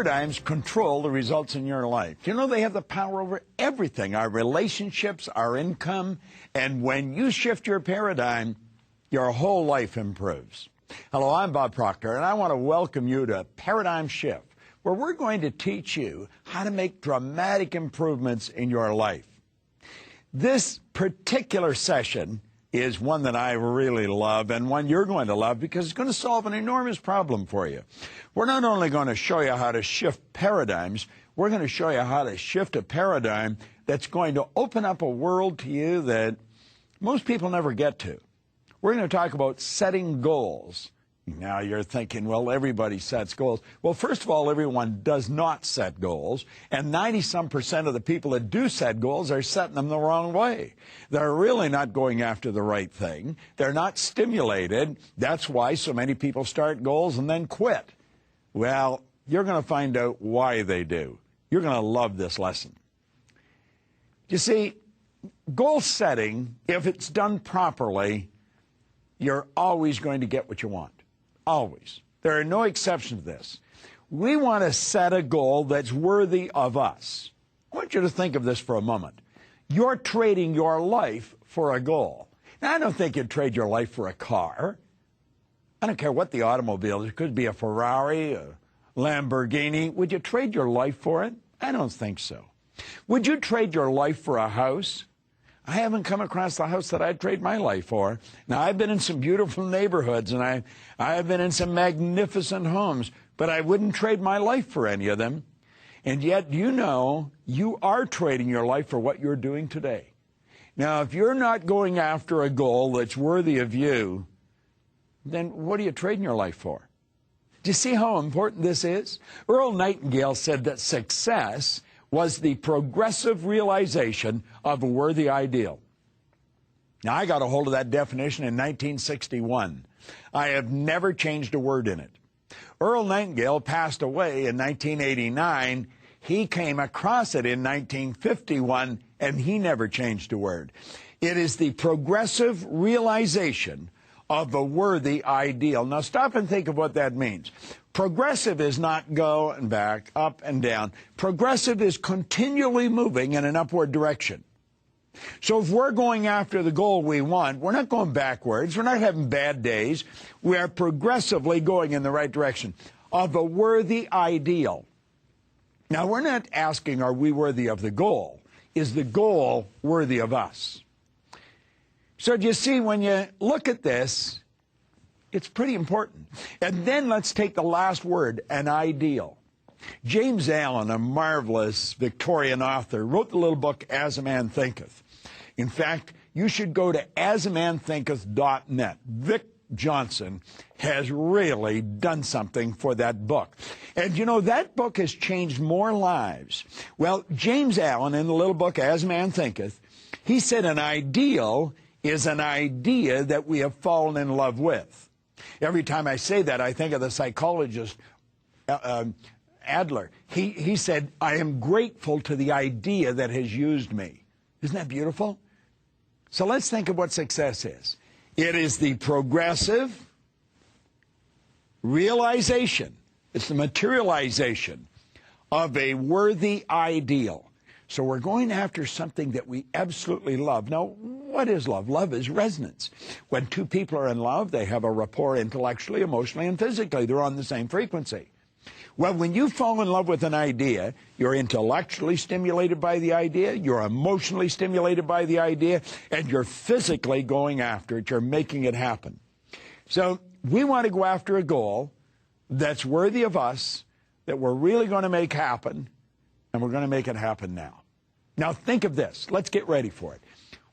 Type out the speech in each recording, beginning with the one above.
Paradigms control the results in your life. You know, they have the power over everything, our relationships, our income, and when you shift your paradigm, your whole life improves. Hello, I'm Bob Proctor, and I want to welcome you to Paradigm Shift, where we're going to teach you how to make dramatic improvements in your life. This particular session is one that I really love and one you're going to love because it's going to solve an enormous problem for you. We're not only going to show you how to shift paradigms, we're going to show you how to shift a paradigm that's going to open up a world to you that most people never get to. We're going to talk about setting goals. Now you're thinking, well, everybody sets goals. Well, first of all, everyone does not set goals, and 90-some% of the people that do set goals are setting them the wrong way. They're really not going after the right thing. They're not stimulated. That's why so many people start goals and then quit. Well, you're going to find out why they do. You're going to love this lesson. You see, goal setting, if it's done properly, you're always going to get what you want. Always. There are no exceptions to this. We want to set a goal that's worthy of us. I want you to think of this for a moment. You're trading your life for a goal. Now, I don't think you'd trade your life for a car. I don't care what the automobile is. It could be a Ferrari, a Lamborghini. Would you trade your life for it? I don't think so. Would you trade your life for a house? I haven't come across the house that I'd trade my life for. Now, I've been in some beautiful neighborhoods, and I've been in some magnificent homes, but I wouldn't trade my life for any of them. And yet, you know, you are trading your life for what you're doing today. Now, if you're not going after a goal that's worthy of you, then what are you trading your life for? Do you see how important this is? Earl Nightingale said that success was the progressive realization of a worthy ideal. Now, I got a hold of that definition in 1961. I have never changed a word in it. Earl Nightingale passed away in 1989. He came across it in 1951, and he never changed a word. It is the progressive realization of a worthy ideal. Now, stop and think of what that means. Progressive is not go and back, up and down. Progressive is continually moving in an upward direction. So if we're going after the goal we want, we're not going backwards. We're not having bad days. We are progressively going in the right direction of a worthy ideal. Now, we're not asking, are we worthy of the goal? Is the goal worthy of us? So do you see, when you look at this, it's pretty important. And then let's take the last word, an ideal. James Allen, a marvelous Victorian author, wrote the little book, As a Man Thinketh. In fact, you should go to asamanthinketh.net. Vic Johnson has really done something for that book. And you know, that book has changed more lives. Well, James Allen, in the little book, As a Man Thinketh, he said an ideal is an idea that we have fallen in love with. Every time I say that, I think of the psychologist Adler. He said, I am grateful to the idea that has used me. Isn't that beautiful? So let's think of what success is. It is the progressive realization. It's the materialization of a worthy ideal. So we're going after something that we absolutely love. Now, what is love? Love is resonance. When two people are in love, they have a rapport intellectually, emotionally, and physically. They're on the same frequency. Well, when you fall in love with an idea, you're intellectually stimulated by the idea, you're emotionally stimulated by the idea, and you're physically going after it. You're making it happen. So we want to go after a goal that's worthy of us, that we're really going to make happen, and we're going to make it happen now. Now, think of this. Let's get ready for it.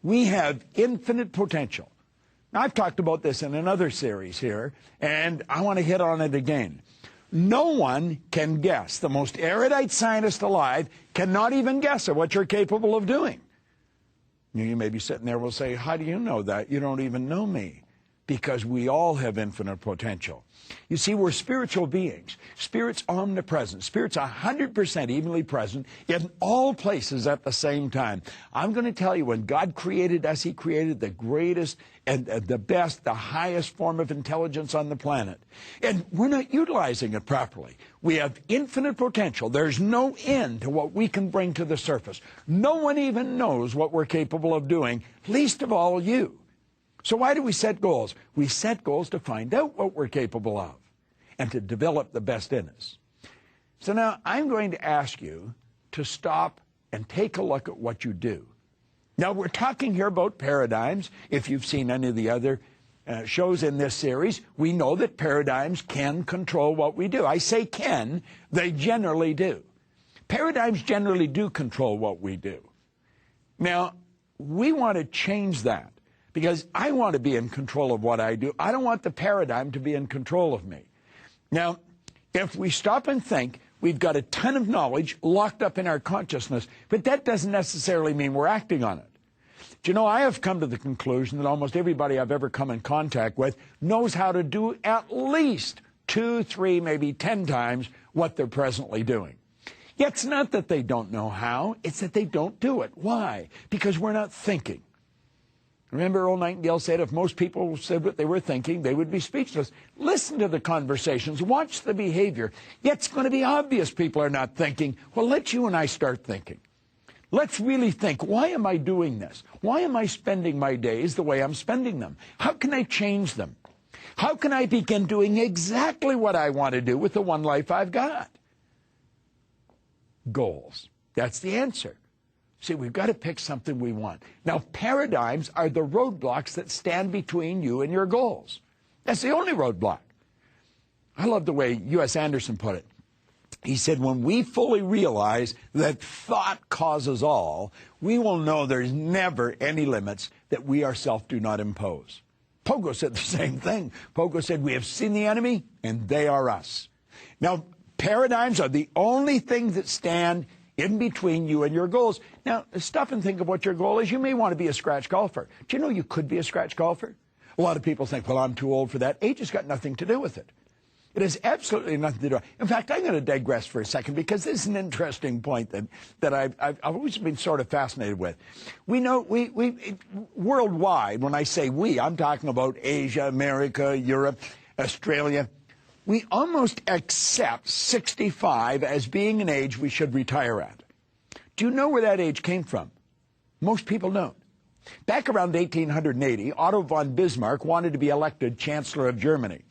We have infinite potential. Now, I've talked about this in another series here, and I want to hit on it again. No one can guess. The most erudite scientist alive cannot even guess at what you're capable of doing. You may be sitting there and will say, how do you know that? You don't even know me. because we all have infinite potential. You see, we're spiritual beings. Spirit's omnipresent. Spirit's 100% evenly present in all places at the same time. I'm going to tell you, when God created us, he created the greatest and the best, the highest form of intelligence on the planet. And we're not utilizing it properly. We have infinite potential. There's no end to what we can bring to the surface. No one even knows what we're capable of doing, least of all you. So why do we set goals? We set goals to find out what we're capable of and to develop the best in us. So now I'm going to ask you to stop and take a look at what you do. Now, we're talking here about paradigms. If you've seen any of the other shows in this series, we know that paradigms can control what we do. I say can, they generally do. Paradigms generally do control what we do. Now, we want to change that, because I want to be in control of what I do. I don't want the paradigm to be in control of me. Now, if we stop and think, we've got a ton of knowledge locked up in our consciousness, but that doesn't necessarily mean we're acting on it. Do you know, I have come to the conclusion that almost everybody I've ever come in contact with knows how to do at least 2, 3, maybe 10 times what they're presently doing. Yet it's not that they don't know how, it's that they don't do it. Why? Because we're not thinking. Remember, Earl Nightingale said if most people said what they were thinking, they would be speechless. Listen to the conversations, watch the behavior. Yet it's going to be obvious people are not thinking. Well, let you and I start thinking. Let's really think, why am I doing this? Why am I spending my days the way I'm spending them? How can I change them? How can I begin doing exactly what I want to do with the one life I've got? Goals. That's the answer. See, we've got to pick something we want. Now, paradigms are the roadblocks that stand between you and your goals. That's the only roadblock. I love the way U.S. Anderson put it. He said, when we fully realize that thought causes all, we will know there's never any limits that we ourselves do not impose. Pogo said the same thing. Pogo said, we have seen the enemy, and they are us. Now, paradigms are the only things that stand in between you and your goals. Now, stop and think of what your goal is. You may want to be a scratch golfer. Do you know you could be a scratch golfer? A lot of people think, well, I'm too old for that. Age has got nothing to do with it. It has absolutely nothing to do with it. In fact, I'm going to digress for a second, because this is an interesting point that I've always been sort of fascinated with. We know, worldwide, when I say we, I'm talking about Asia, America, Europe, Australia. We almost accept 65 as being an age we should retire at. Do you know where that age came from? Most people don't. Back around 1880, Otto von Bismarck wanted to be elected Chancellor of Germany.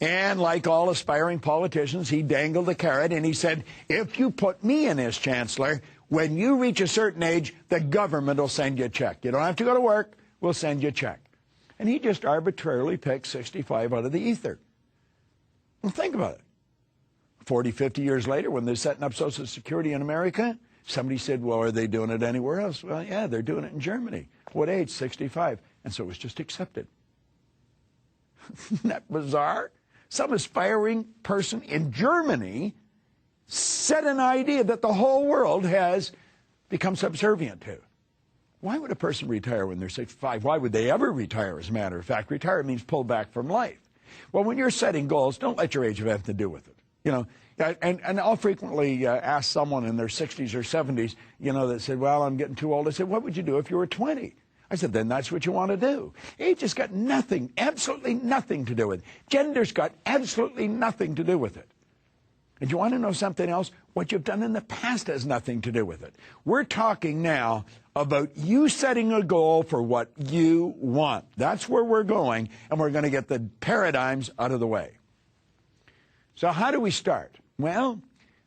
And like all aspiring politicians, he dangled the carrot and he said, if you put me in as Chancellor, when you reach a certain age, the government will send you a check. You don't have to go to work, we'll send you a check. And he just arbitrarily picked 65 out of the ether. Well, think about it. 40, 50 years later, when they're setting up Social Security in America, somebody said, well, are they doing it anywhere else? Well, yeah, they're doing it in Germany. What age? 65. And so it was just accepted. Isn't that bizarre? Some aspiring person in Germany set an idea that the whole world has become subservient to. Why would a person retire when they're 65? Why would they ever retire, as a matter of fact? Retire means pull back from life. Well, when you're setting goals, don't let your age have anything to do with it. You know, and I'll frequently ask someone in their 60s or 70s, you know, that said, well, I'm getting too old. I said, what would you do if you were 20? I said, then that's what you want to do. Age has got nothing, absolutely nothing to do with it. Gender's got absolutely nothing to do with it. And you want to know something else? What you've done in the past has nothing to do with it. We're talking now about you setting a goal for what you want. That's where we're going, and we're going to get the paradigms out of the way. So how do we start? Well,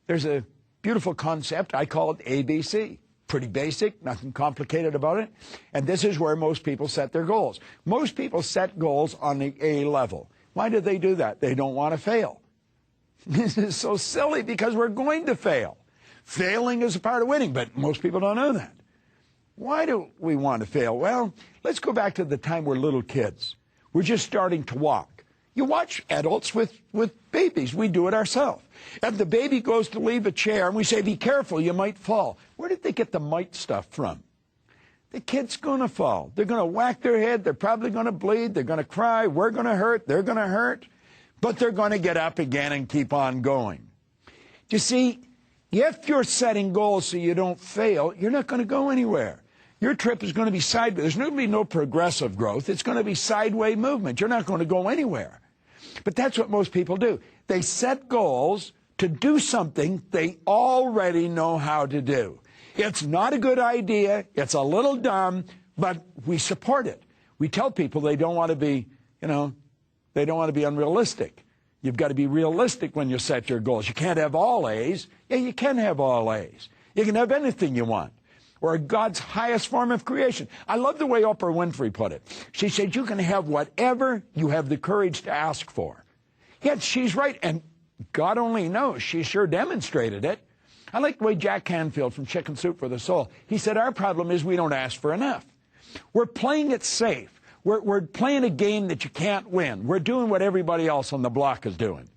there's a beautiful concept. I call it ABC. Pretty basic, nothing complicated about it. And this is where most people set their goals. Most people set goals on the A level. Why do they do that? They don't want to fail. This is so silly, because we're going to fail. Failing is a part of winning, but most people don't know that. Why do we want to fail? Well, let's go back to the time we're little kids. We're just starting to walk. You watch adults with babies. We do it ourselves. And the baby goes to leave a chair, and we say, be careful, you might fall. Where did they get the might stuff from? the kid's going to fall. They're going to whack their head. They're probably going to bleed. They're going to cry. We're going to hurt. They're going to hurt. But they're going to get up again and keep on going. You see, if you're setting goals so you don't fail, you're not going to go anywhere. Your trip is going to be sideways. There's going to be no progressive growth. It's going to be sideways movement. You're not going to go anywhere. But that's what most people do. They set goals to do something they already know how to do. It's not a good idea. It's a little dumb, but we support it. We tell people they don't want to be, they don't want to be unrealistic. You've got to be realistic when you set your goals. You can't have all A's. Yeah, you can have all A's. You can have anything you want. Or God's highest form of creation. I love the way Oprah Winfrey put it. She said, you can have whatever you have the courage to ask for. Yet she's right, and God only knows. She sure demonstrated it. I like the way Jack Canfield from Chicken Soup for the Soul, he said, our problem is we don't ask for enough. We're playing it safe. We're playing a game that you can't win. We're doing what everybody else on the block is doing.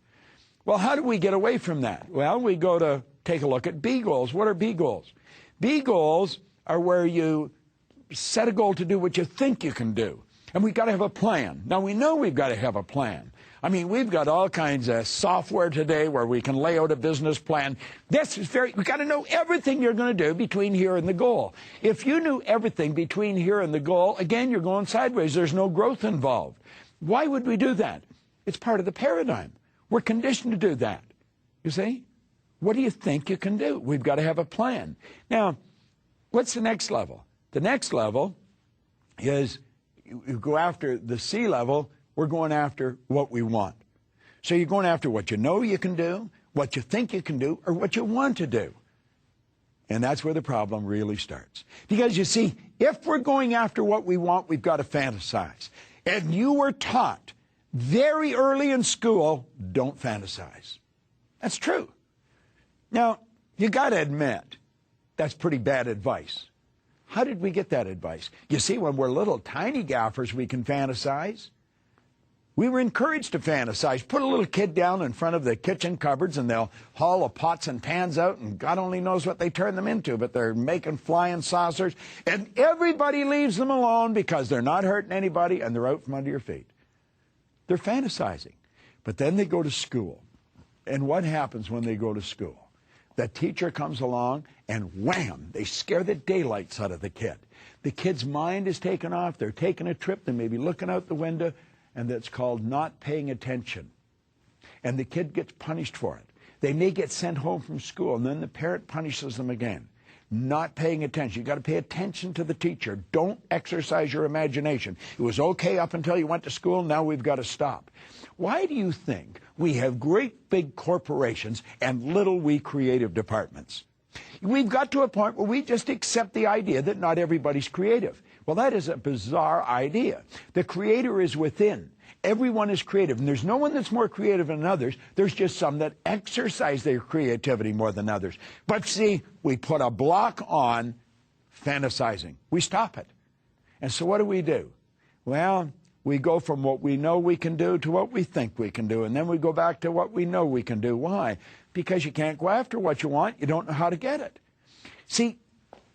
Well, how do we get away from that? Well, we go to take a look at B goals. What are B goals? B goals are where you set a goal to do what you think you can do. And we've got to have a plan. Now, we know we've got to have a plan. I mean, we've got all kinds of software today where we can lay out a business plan. This is we've got to know everything you're going to do between here and the goal. If you knew everything between here and the goal, again, you're going sideways. There's no growth involved. Why would we do that? It's part of the paradigm. We're conditioned to do that. You see? What do you think you can do? We've got to have a plan. Now, what's the next level? The next level is you go after the C level. We're going after what we want. So you're going after what you know you can do, what you think you can do, or what you want to do. And that's where the problem really starts. Because you see, if we're going after what we want, we've got to fantasize. And you were taught very early in school, don't fantasize. That's true. Now, you got to admit, that's pretty bad advice. How did we get that advice? You see, when we're little tiny gaffers, we can fantasize. We were encouraged to fantasize. Put a little kid down in front of the kitchen cupboards and they'll haul the pots and pans out and God only knows what they turn them into, but they're making flying saucers and everybody leaves them alone because they're not hurting anybody and they're out from under your feet. They're fantasizing. But then they go to school. And what happens when they go to school? The teacher comes along and wham, they scare the daylights out of the kid. The kid's mind is taken off. They're taking a trip. They may be looking out the window. And that's called not paying attention. And the kid gets punished for it. They may get sent home from school, and then the parent punishes them again. Not paying attention. You've got to pay attention to the teacher. Don't exercise your imagination. It was okay up until you went to school. Now we've got to stop. Why do you think we have great big corporations and little wee creative departments? We've got to a point where we just accept the idea that not everybody's creative. Well, that is a bizarre idea. The creator is within. Everyone is creative, and there's no one that's more creative than others. There's just some that exercise their creativity more than others. But see, we put a block on fantasizing. We stop it. And so what do? Well, we go from what we know we can do to what we think we can do, and then we go back to what we know we can do. Why? Because you can't go after what you want. You don't know how to get it. See,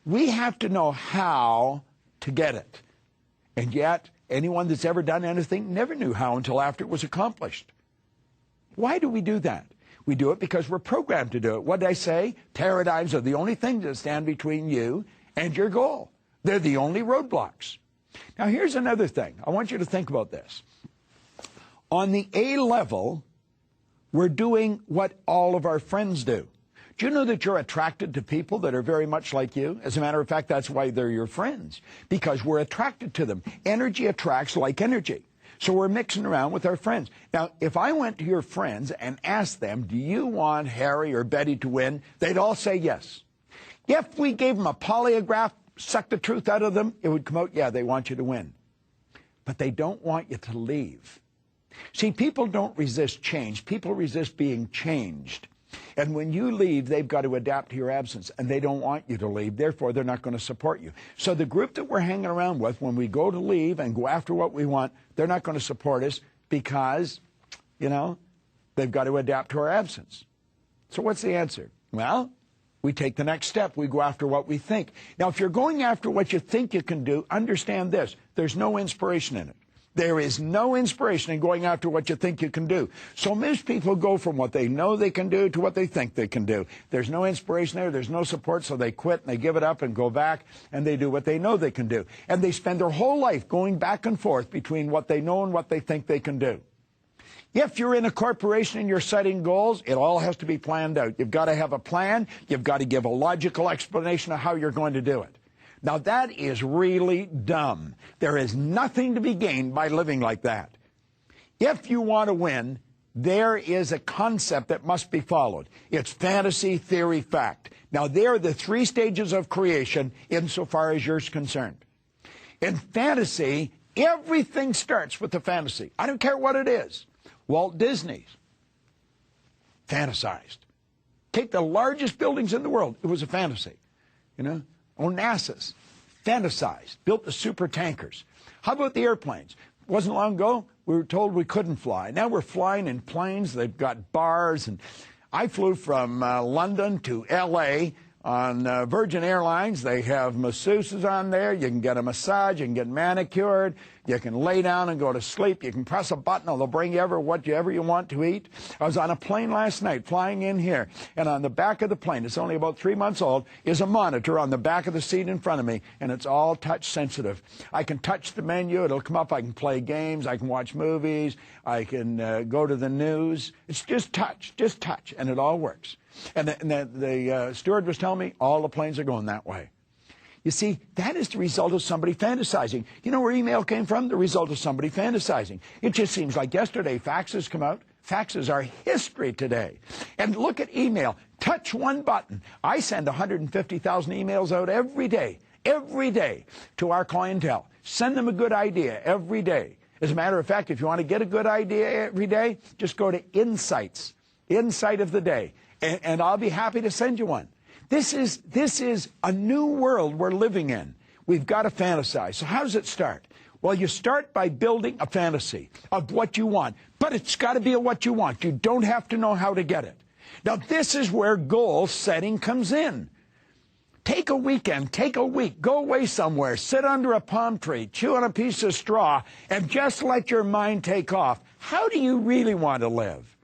we have to know how to get it. And yet, anyone that's ever done anything never knew how until after it was accomplished. Why do we do that? We do it because we're programmed to do it. What did I say? Paradigms are the only thing that stand between you and your goal. They're the only roadblocks. Now, here's another thing. I want you to think about this. On the A level, we're doing what all of our friends do. Do you know that you're attracted to people that are very much like you? As a matter of fact, that's why they're your friends, because we're attracted to them. Energy attracts like energy. So we're mixing around with our friends. Now, if I went to your friends and asked them, do you want Harry or Betty to win? They'd all say yes. If we gave them a polygraph, sucked the truth out of them, it would come out, yeah, they want you to win. But they don't want you to leave. See, people don't resist change. People resist being changed. And when you leave, they've got to adapt to your absence, and they don't want you to leave. Therefore, they're not going to support you. So the group that we're hanging around with, when we go to leave and go after what we want, they're not going to support us because, they've got to adapt to our absence. So what's the answer? Well, We take the next step. We go after what we think. Now, if you're going after what you think you can do, understand this. There's no inspiration in it. There is no inspiration in going after what you think you can do. So most people go from what they know they can do to what they think they can do. There's no inspiration there. There's no support, so they quit and they give it up and go back and they do what they know they can do. And they spend their whole life going back and forth between what they know and what they think they can do. If you're in a corporation and you're setting goals, it all has to be planned out. You've got to have a plan. You've got to give a logical explanation of how you're going to do it. Now, that is really dumb. There is nothing to be gained by living like that. If you want to win, there is a concept that must be followed. It's fantasy, theory, fact. Now, there are the three stages of creation insofar as you're concerned. In fantasy, everything starts with the fantasy. I don't care what it is. Walt Disney's fantasized. Take the largest buildings in the world. It was a fantasy. You know, Onassis fantasized, built the super tankers. How about the airplanes? It wasn't long ago we were told we couldn't fly. Now we're flying in planes. They've got bars. And I flew from London to L.A. on Virgin Airlines. They have masseuses on there. You can get a massage. You can get manicured. You can lay down and go to sleep. You can press a button, and they'll bring you whatever you want to eat. I was on a plane last night flying in here, and on the back of the plane, it's only about 3 months old, is a monitor on the back of the seat in front of me, and it's all touch sensitive. I can touch the menu. It'll come up. I can play games. I can watch movies. I can go to the news. It's just touch, and it all works. And the steward was telling me all the planes are going that way. You see, that is the result of somebody fantasizing. You know where email came from? The result of somebody fantasizing. It just seems like yesterday faxes come out. Faxes are history today. And look at email. Touch one button. I send 150,000 emails out every day to our clientele. Send them a good idea every day. As a matter of fact, if you want to get a good idea every day, just go to Insights, Insight of the Day, and I'll be happy to send you one. This is a new world we're living in. We've got to fantasize. So how does it start? Well, you start by building a fantasy of what you want, but it's got to be what you want. You don't have to know how to get it. Now, this is where goal setting comes in. Take a weekend, take a week, go away somewhere, sit under a palm tree, chew on a piece of straw, and just let your mind take off. How do you really want to live?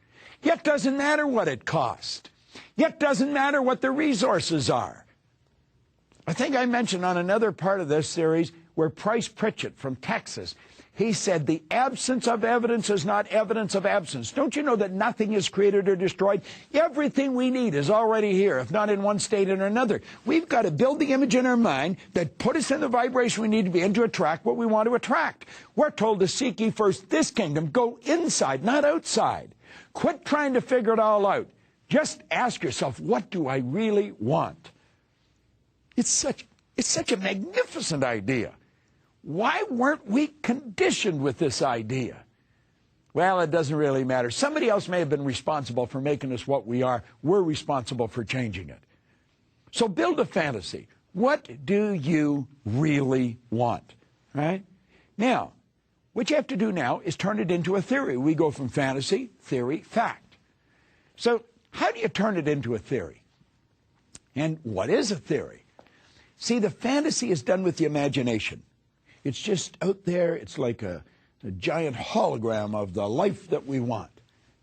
Yet doesn't matter what it costs. Yet doesn't matter what the resources are. I think I mentioned on another part of this series where Price Pritchett from Texas, he said the absence of evidence is not evidence of absence. Don't you know that nothing is created or destroyed? Everything we need is already here, if not in one state or another. We've got to build the image in our mind that put us in the vibration we need to be in to attract what we want to attract. We're told to seek ye first this kingdom. Go inside, not outside. Quit trying to figure it all out. Just ask yourself, what do I really want? It's such a magnificent idea. Why weren't we conditioned with this idea? Well, it doesn't really matter. Somebody else may have been responsible for making us what we are. We're responsible for changing it. So build a fantasy. What do you really want? Right? Now, what you have to do now is turn it into a theory. We go from fantasy, theory, fact. So how do you turn it into a theory? And what is a theory? See, the fantasy is done with the imagination. It's just out there. It's like a giant hologram of the life that we want.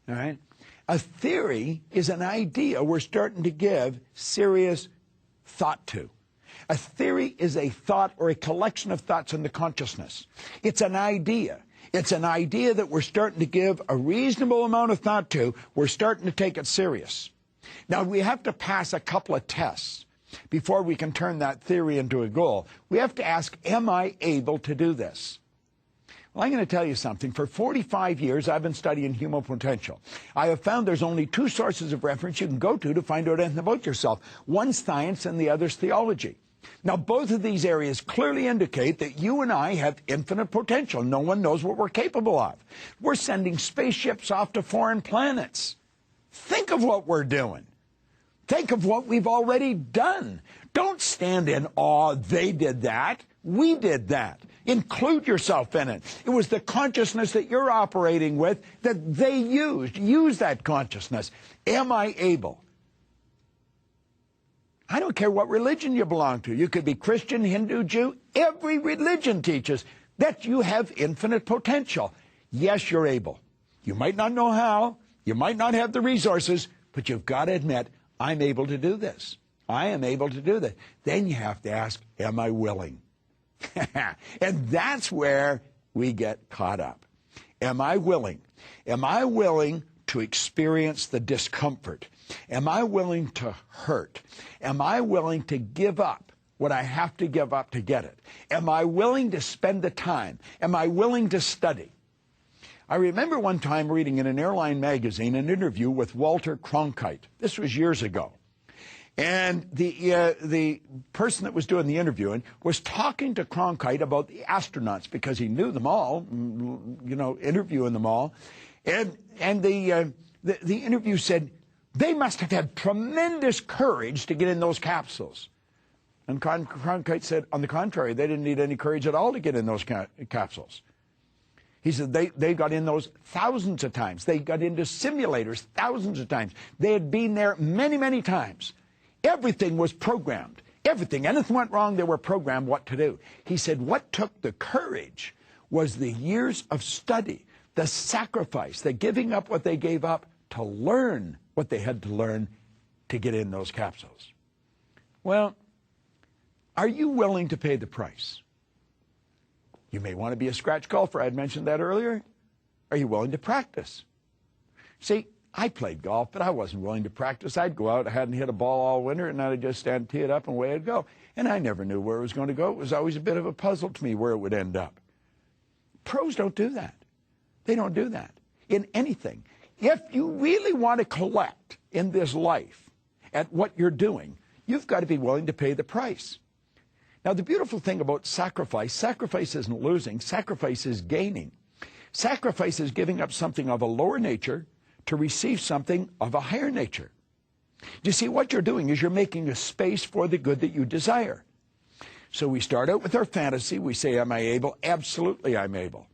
All right? A theory is an idea we're starting to give serious thought to. A theory is a thought or a collection of thoughts in the consciousness. It's an idea. It's an idea that we're starting to give a reasonable amount of thought to. We're starting to take it serious. Now, we have to pass a couple of tests before we can turn that theory into a goal. We have to ask, am I able to do this? Well, I'm going to tell you something. For 45 years, I've been studying human potential. I have found there's only two sources of reference you can go to find out anything about yourself. One's science and the other's theology. Now, both of these areas clearly indicate that you and I have infinite potential. No one knows what we're capable of. We're sending spaceships off to foreign planets. Think of what we're doing. Think of what we've already done. Don't stand in awe, they did that. We did that. Include yourself in it. It was the consciousness that you're operating with that they used. Use that consciousness. Am I able? I don't care what religion you belong to. You could be Christian, Hindu, Jew. Every religion teaches that you have infinite potential. Yes, you're able. You might not know how. You might not have the resources, but you've got to admit, I'm able to do this. I am able to do that. Then you have to ask, am I willing? And that's where we get caught up. Am I willing? Am I willing to experience the discomfort? Am I willing to hurt? Am I willing to give up what I have to give up to get it? Am I willing to spend the time? Am I willing to study? I remember one time reading in an airline magazine an interview with Walter Cronkite. This was years ago. And the person that was doing the interviewing was talking to Cronkite about the astronauts because he knew them all, you know, interviewing them all. And the interview said, they must have had tremendous courage to get in those capsules. And Cronkite said, on the contrary, they didn't need any courage at all to get in those capsules. He said they got in those thousands of times. They got into simulators thousands of times. They had been there many, many times. Everything was programmed. Everything. Anything went wrong, they were programmed what to do. He said what took the courage was the years of study, the sacrifice, the giving up what they gave up to learn what they had to learn to get in those capsules. Well, are you willing to pay the price? You may want to be a scratch golfer. I had mentioned that earlier. Are you willing to practice? See, I played golf, but I wasn't willing to practice. I'd go out, I hadn't hit a ball all winter, and I'd just stand, tee it up, and away I'd go. And I never knew where it was going to go. It was always a bit of a puzzle to me where it would end up. Pros don't do that. They don't do that in anything. If you really want to collect in this life at what you're doing, you've got to be willing to pay the price. Now, the beautiful thing about sacrifice isn't losing. Sacrifice is gaining. Sacrifice is giving up something of a lower nature to receive something of a higher nature. You see, what you're doing is you're making a space for the good that you desire. So we start out with our fantasy. We say, am I able? Absolutely, I'm able.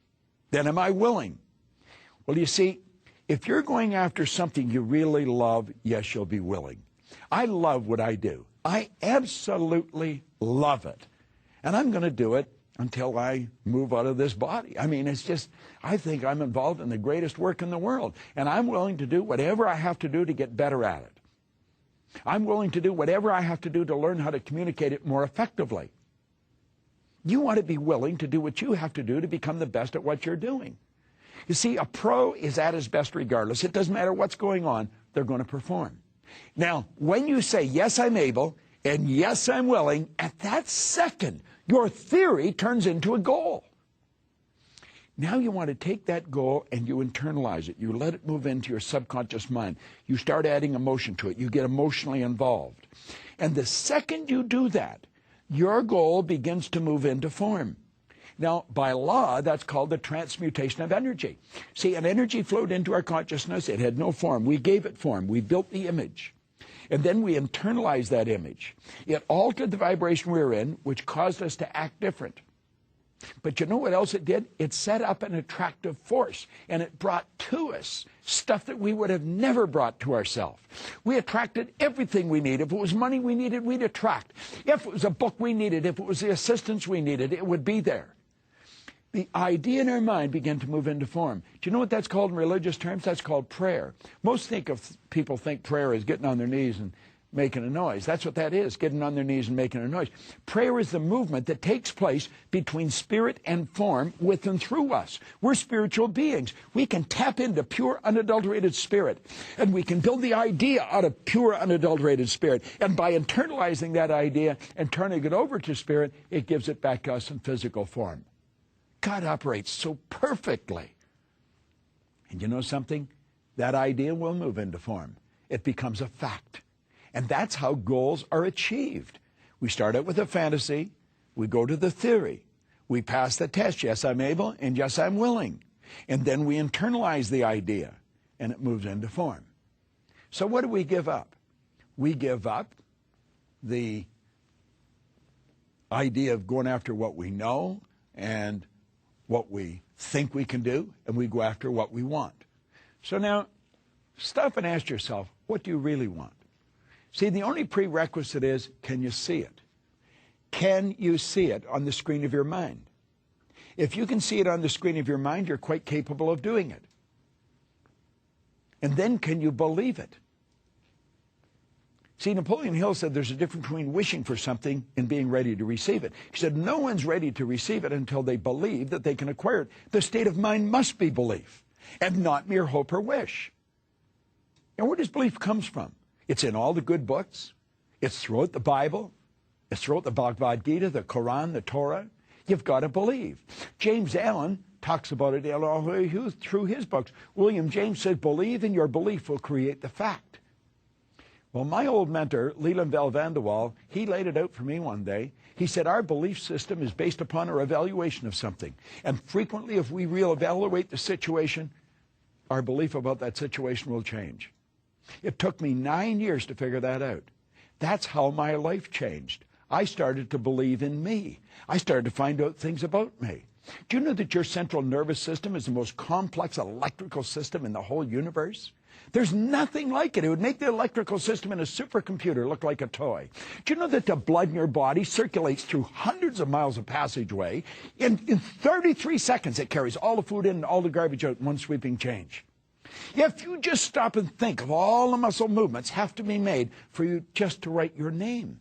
Then am I willing? Well, you see, if you're going after something you really love, yes, you'll be willing. I love what I do. I absolutely love it. And I'm going to do it until I move out of this body. I mean, it's just, I think I'm involved in the greatest work in the world. And I'm willing to do whatever I have to do to get better at it. I'm willing to do whatever I have to do to learn how to communicate it more effectively. You want to be willing to do what you have to do to become the best at what you're doing. You see, a pro is at his best regardless. It doesn't matter what's going on, they're going to perform. Now, when you say, yes, I'm able, and yes, I'm willing, at that second, your theory turns into a goal. Now you want to take that goal and you internalize it. You let it move into your subconscious mind. You start adding emotion to it. You get emotionally involved. And the second you do that, your goal begins to move into form. Now, by law, that's called the transmutation of energy. See, an energy flowed into our consciousness. It had no form. We gave it form. We built the image. And then we internalized that image. It altered the vibration we were in, which caused us to act different. But you know what else it did? It set up an attractive force, and it brought to us stuff that we would have never brought to ourselves. We attracted everything we need. If it was money we needed, we'd attract. If it was a book we needed, if it was the assistance we needed, it would be there. The idea in our mind began to move into form. Do you know what that's called in religious terms? That's called prayer. Most people think prayer is getting on their knees and making a noise. That's what that is, getting on their knees and making a noise. Prayer is the movement that takes place between spirit and form with and through us. We're spiritual beings. We can tap into pure, unadulterated spirit, and we can build the idea out of pure, unadulterated spirit. And by internalizing that idea and turning it over to spirit, it gives it back to us in physical form. God operates so perfectly. And you know something? That idea will move into form. It becomes a fact. And that's how goals are achieved. We start out with a fantasy. We go to the theory. We pass the test. Yes, I'm able, and yes, I'm willing. And then we internalize the idea, and it moves into form. So what do we give up? We give up the idea of going after what we know and what we think we can do, and we go after what we want. So now, stop and ask yourself, what do you really want? See, the only prerequisite is, can you see it? Can you see it on the screen of your mind? If you can see it on the screen of your mind, you're quite capable of doing it. And then can you believe it? See, Napoleon Hill said there's a difference between wishing for something and being ready to receive it. He said no one's ready to receive it until they believe that they can acquire it. The state of mind must be belief and not mere hope or wish. And where does belief comes from? It's in all the good books. It's throughout the Bible. It's throughout the Bhagavad Gita, the Quran, the Torah. You've got to believe. James Allen talks about it through his books. William James said, believe and your belief will create the fact. Well, my old mentor, Leland Val Vanderwall, he laid it out for me one day. He said, our belief system is based upon our evaluation of something. And frequently, if we reevaluate the situation, our belief about that situation will change. It took me 9 years to figure that out. That's how my life changed. I started to believe in me. I started to find out things about me. Do you know that your central nervous system is the most complex electrical system in the whole universe? There's nothing like it. It would make the electrical system in a supercomputer look like a toy. Do you know that the blood in your body circulates through hundreds of miles of passageway? In 33 seconds, it carries all the food in and all the garbage out in one sweeping change. If you just stop and think of all the muscle movements have to be made for you just to write your name.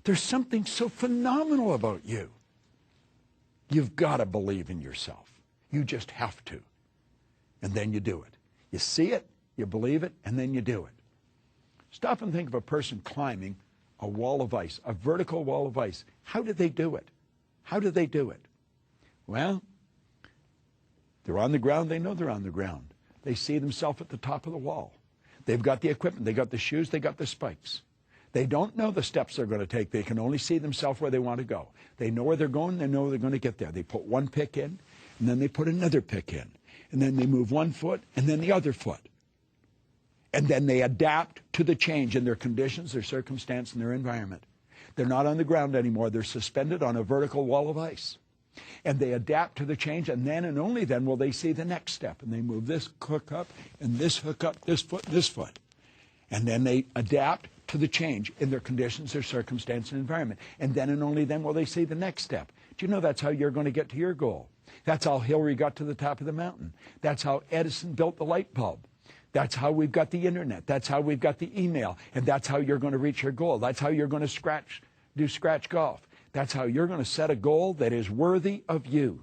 There's something so phenomenal about you. You've got to believe in yourself. You just have to. And then you do it. You see it, you believe it, and then you do it. Stop and think of a person climbing a wall of ice, a vertical wall of ice. How did they do it? How did they do it? Well, they're on the ground. They know they're on the ground. They see themselves at the top of the wall. They've got the equipment. They got the shoes. They got the spikes. They don't know the steps they're going to take. They can only see themselves where they want to go. They know where they're going. They know they're going to get there. They put one pick in, and then they put another pick in. And then they move one foot, and then the other foot. And then they adapt to the change in their conditions, their circumstance, and their environment. They're not on the ground anymore. They're suspended on a vertical wall of ice. And they adapt to the change, and then and only then will they see the next step. And they move this hook up, and this hook up, this foot, this foot. And then they adapt to the change in their conditions, their circumstance, and environment. And then and only then will they see the next step. Do you know that's how you're going to get to your goal? That's how Hillary got to the top of the mountain. That's how Edison built the light bulb. That's how we've got the internet. That's how we've got the email. And that's how you're going to reach your goal. That's how you're going to do scratch golf. That's how you're going to set a goal that is worthy of you.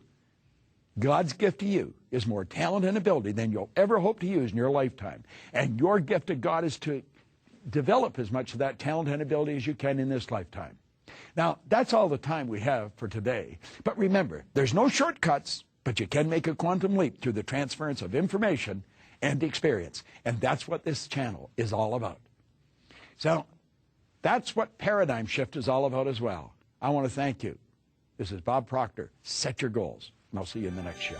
God's gift to you is more talent and ability than you'll ever hope to use in your lifetime. And your gift to God is to develop as much of that talent and ability as you can in this lifetime. Now, that's all the time we have for today. But remember, there's no shortcuts, but you can make a quantum leap through the transference of information and experience. And that's what this channel is all about. So that's what Paradigm Shift is all about as well. I want to thank you. This is Bob Proctor. Set your goals, and I'll see you in the next show.